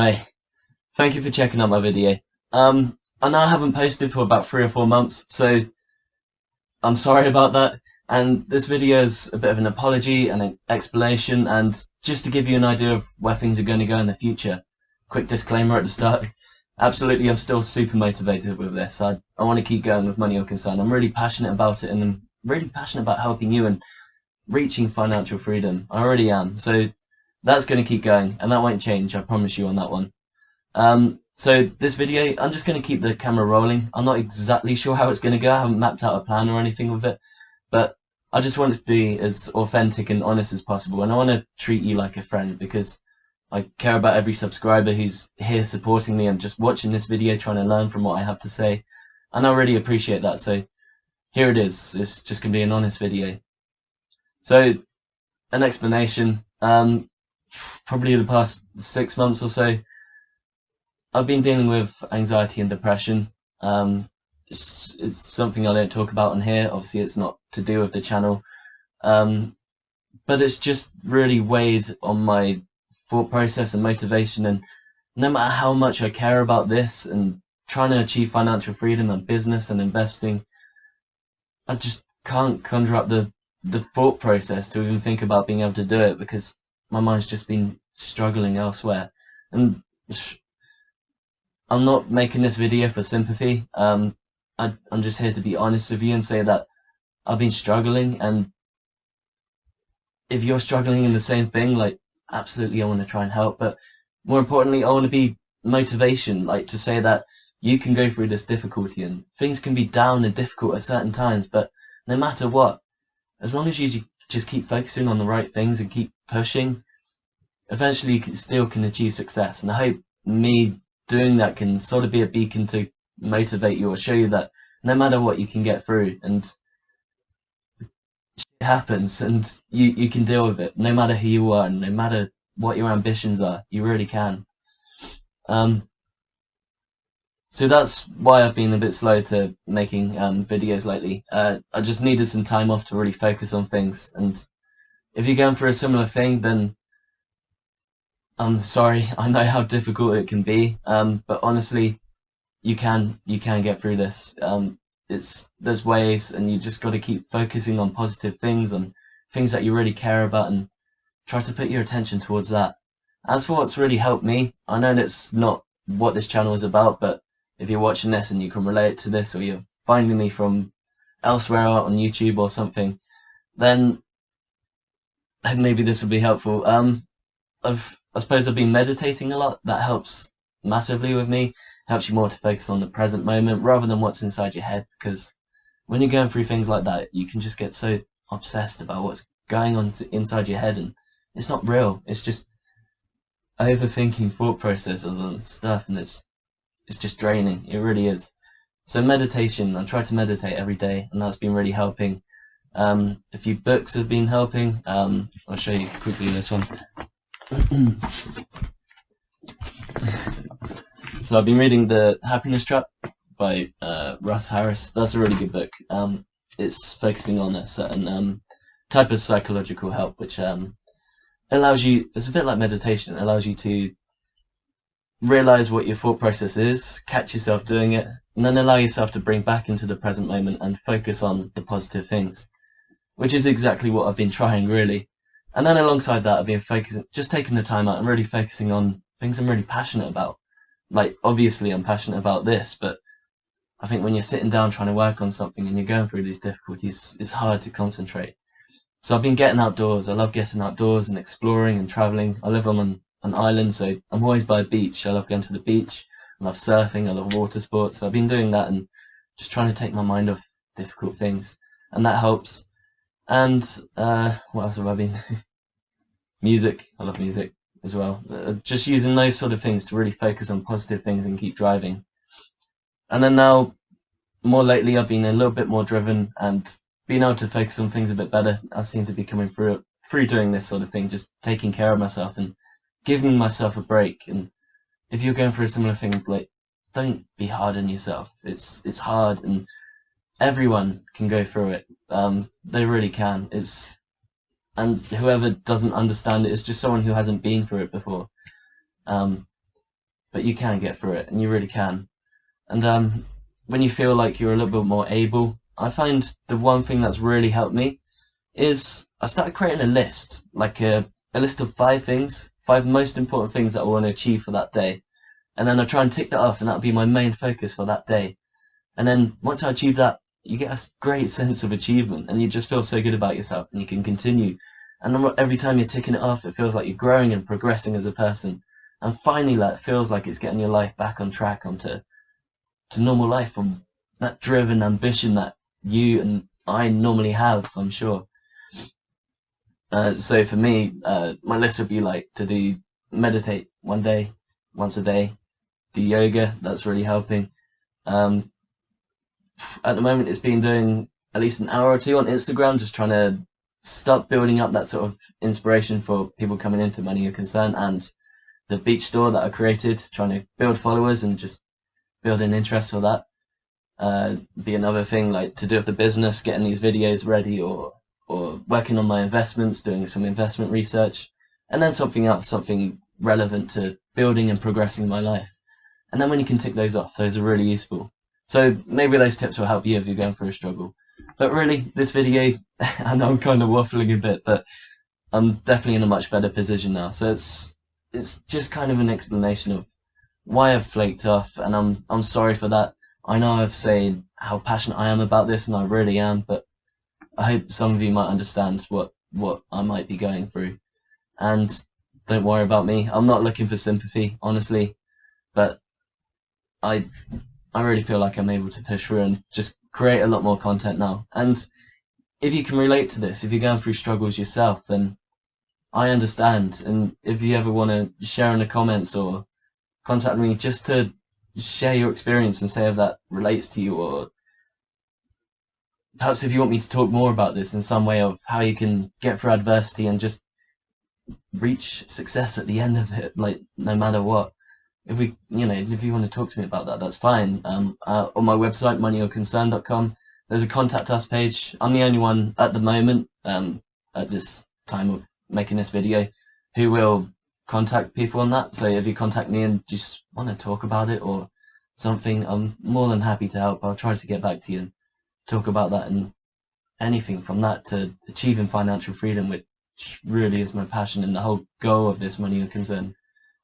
Hi, thank you for checking out my video. I know I haven't posted for about 3 or 4 months, so I'm sorry about that. And this video is a bit of an apology and an explanation, and just to give you an idea of where things are going to go in the future. Quick disclaimer at the start. Absolutely, I'm still super motivated with this. I want to keep going with Money or Concern. I'm really passionate about it, and I'm really passionate about helping you and reaching financial freedom. I already am. So that's going to keep going, and that won't change. I promise you on that one. So this video, I'm just going to keep the camera rolling. I'm not exactly sure how it's going to go. I haven't mapped out a plan or anything with it, but I just want it to be as authentic and honest as possible. And I want to treat you like a friend because I care about every subscriber who's here supporting me and just watching this video, trying to learn from what I have to say. And I really appreciate that. So here it is. It's just going to be an honest video. So an explanation. Probably the past 6 months or so, I've been dealing with anxiety and depression. It's something I don't talk about on here. Obviously, it's not to do with the channel. But it's just really weighed on my thought process and motivation. And no matter how much I care about this and trying to achieve financial freedom and business and investing, I just can't conjure up the thought process to even think about being able to do it because my mind's just been struggling elsewhere. And I'm not making this video for sympathy. I'm just here to be honest with you and say that I've been struggling, and if you're struggling in the same thing, like, absolutely I want to try and help, but more importantly, I want to be motivation, like to say that you can go through this difficulty and things can be down and difficult at certain times, but no matter what, as long as you just keep focusing on the right things and keep pushing, eventually you still can achieve success. And I hope me doing that can sort of be a beacon to motivate you or show you that no matter what, you can get through, and it happens, and you can deal with it no matter who you are and no matter what your ambitions are. You really can. So that's why I've been a bit slow to making videos lately. I just needed some time off to really focus on things, and if you're going through a similar thing, then I'm sorry. I know how difficult it can be, but honestly, you can get through this. There's ways, and you just got to keep focusing on positive things, on things that you really care about, and try to put your attention towards that. As for what's really helped me, I know that's not what this channel is about, but if you're watching this and you can relate to this, or you're finding me from elsewhere on YouTube or something, then maybe this will be helpful. I suppose I've been meditating a lot. That helps massively with me. Helps you more to focus on the present moment rather than what's inside your head, because when you're going through things like that, you can just get so obsessed about what's going on inside your head, and it's not real. It's just overthinking thought processes and stuff, and it's just draining. It really is. So meditation, I try to meditate every day, and that's been really helping. A few books have been helping. I'll show you quickly this one. So I've been reading The Happiness Trap by Russ Harris. That's a really good book. It's focusing on a certain type of psychological help, which allows you, it's a bit like meditation, it allows you to realize what your thought process is, catch yourself doing it, and then allow yourself to bring back into the present moment and focus on the positive things, which is exactly what I've been trying, really. And then alongside that, I've been focusing, just taking the time out and really focusing on things I'm really passionate about. Like, obviously I'm passionate about this, but I think when you're sitting down trying to work on something and you're going through these difficulties, it's hard to concentrate. So I've been getting outdoors. I love getting outdoors and exploring and traveling. I live on an island, so I'm always by a beach. I love going to the beach. I love surfing. I love water sports. So I've been doing that and just trying to take my mind off difficult things, and that helps. And what else have I been? Music. I love music as well. Just using those sort of things to really focus on positive things and keep driving. And then now, more lately, I've been a little bit more driven and being able to focus on things a bit better. I seem to be coming through doing this sort of thing, just taking care of myself and giving myself a break. And if you're going through a similar thing, like, don't be hard on yourself. It's hard, and everyone can go through it. They really can. And whoever doesn't understand it is just someone who hasn't been through it before. but you can get through it, and you really can. And when you feel like you're a little bit more able, I find the one thing that's really helped me is I started creating a list, like a list of 5 things, 5 most important things that I want to achieve for that day. And then I try and tick that off, and that'll be my main focus for that day. And then once I achieve that, you get a great sense of achievement, and you just feel so good about yourself, and you can continue. And every time you're ticking it off, it feels like you're growing and progressing as a person. And finally, that feels like it's getting your life back on track, onto normal life, from that driven ambition that you and I normally have, I'm sure. So for me, my list would be like to do meditate once a day, do yoga. That's really helping. Um, at the moment, it's been doing at least an hour or two on Instagram, just trying to start building up that sort of inspiration for people coming into Money Your Concern, and the beach store that I created, trying to build followers and just build an interest for that. Be another thing, like to do with the business, getting these videos ready, or working on my investments, doing some investment research, and then something else, something relevant to building and progressing my life. And then when you can tick those off, those are really useful. So maybe those tips will help you if you're going through a struggle. But really, this video, I know I'm kind of waffling a bit, but I'm definitely in a much better position now. So it's just kind of an explanation of why I've flaked off, and I'm sorry for that. I know I've said how passionate I am about this, and I really am, but I hope some of you might understand what I might be going through. And don't worry about me. I'm not looking for sympathy, honestly, but I I really feel like I'm able to push through and just create a lot more content now. And if you can relate to this, if you're going through struggles yourself, then I understand. And if you ever want to share in the comments or contact me just to share your experience and say if that relates to you, or perhaps if you want me to talk more about this in some way of how you can get through adversity and just reach success at the end of it, like no matter what. If you want to talk to me about that, that's fine. On my website, moneyyourconcern.com, there's a contact us page. I'm the only one at the moment, at this time of making this video, who will contact people on that. So if you contact me and just want to talk about it or something, I'm more than happy to help. I'll try to get back to you and talk about that, and anything from that to achieving financial freedom, which really is my passion and the whole goal of this Money Your Concern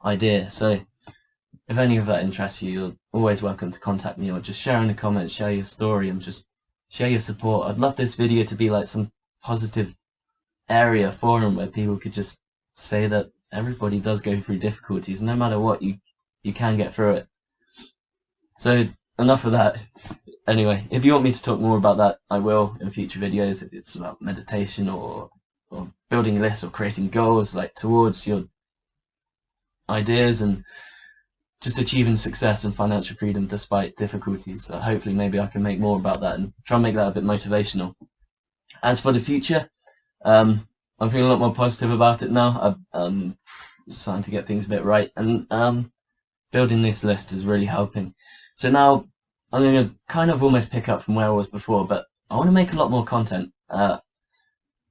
idea. So if any of that interests you, you're always welcome to contact me, or just share in the comments, share your story, and just share your support. I'd love this video to be like some positive area forum where people could just say that everybody does go through difficulties, no matter what, you can get through it. So enough of that. Anyway, if you want me to talk more about that, I will in future videos. If it's about meditation or building lists or creating goals like towards your ideas and just achieving success and financial freedom despite difficulties. So hopefully maybe I can make more about that and try and make that a bit motivational. As for the future, I'm feeling a lot more positive about it now. I'm starting to get things a bit right, and building this list is really helping. So now I'm going to kind of almost pick up from where I was before, but I want to make a lot more content. I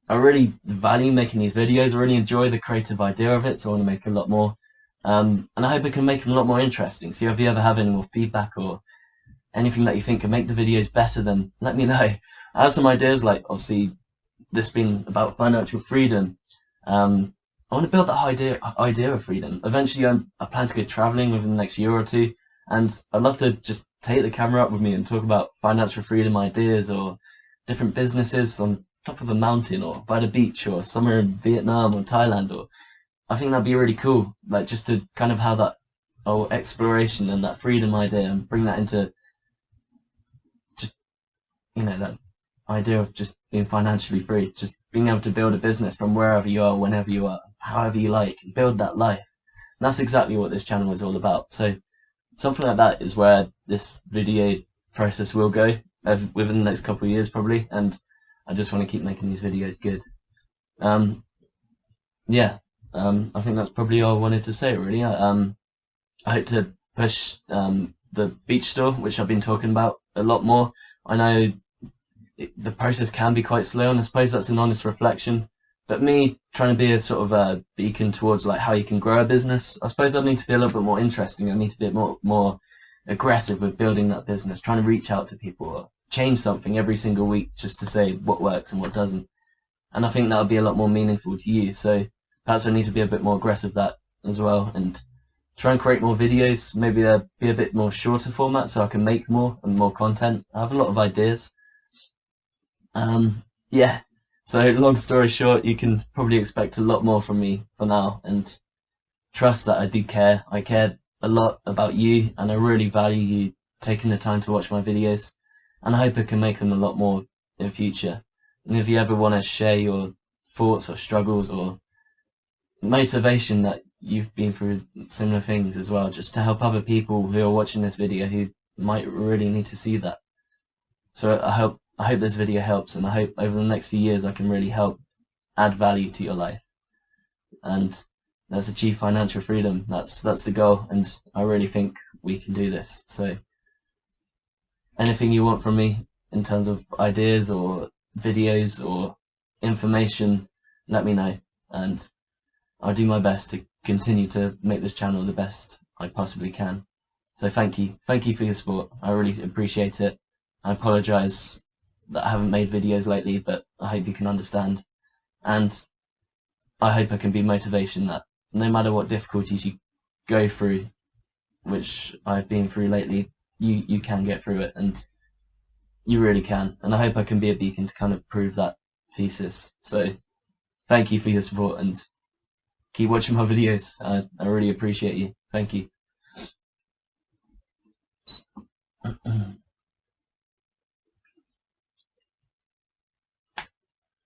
really value making these videos. I really enjoy the creative idea of it, so I want to make a lot more. And I hope I can make them a lot more interesting. So if you ever have any more feedback or anything that you think can make the videos better, then let me know. I have some ideas, like obviously this being about financial freedom. I want to build that idea of freedom. Eventually I plan to go traveling within the next year or two, and I'd love to just take the camera up with me and talk about financial freedom ideas or different businesses on top of a mountain or by the beach or somewhere in Vietnam or Thailand. Or I think that'd be really cool, like just to kind of have that exploration and that freedom idea and bring that into just, that idea of just being financially free, just being able to build a business from wherever you are, whenever you are, however you like, and build that life. And that's exactly what this channel is all about. So something like that is where this video process will go within the next couple of years probably, and I just want to keep making these videos good. I think that's probably all I wanted to say, really. I hope to push the beach store, which I've been talking about a lot more. I know the process can be quite slow, and I suppose that's an honest reflection, But me trying to be a sort of a beacon towards like how you can grow a business, I suppose I need to be a little bit more interesting. I need to be a bit more aggressive with building that business, trying to reach out to people, or change something every single week just to say what works and what doesn't. And I think that'll be a lot more meaningful to you. So perhaps I need to be a bit more aggressive with that as well, and try and create more videos. Maybe they'll be a bit more shorter format so I can make more and more content. I have a lot of ideas. Yeah. So long story short, you can probably expect a lot more from me for now, and trust that I do care. I care a lot about you, and I really value you taking the time to watch my videos, and I hope I can make them a lot more in future. And if you ever want to share your thoughts or struggles or motivation that you've been through similar things as well, just to help other people who are watching this video who might really need to see that. So I hope this video helps, and I hope over the next few years I can really help add value to your life, and let's achieve financial freedom. That's the goal, and I really think we can do this. So anything you want from me in terms of ideas or videos or information, let me know, and I'll do my best to continue to make this channel the best I possibly can. So thank you for your support. I really appreciate it. I apologise that I haven't made videos lately, but I hope you can understand, and I hope I can be motivation that no matter what difficulties you go through, which I've been through lately, you can get through it, and you really can. And I hope I can be a beacon to kind of prove that thesis. So thank you for your support, and keep watching my videos. I really appreciate you. Thank you.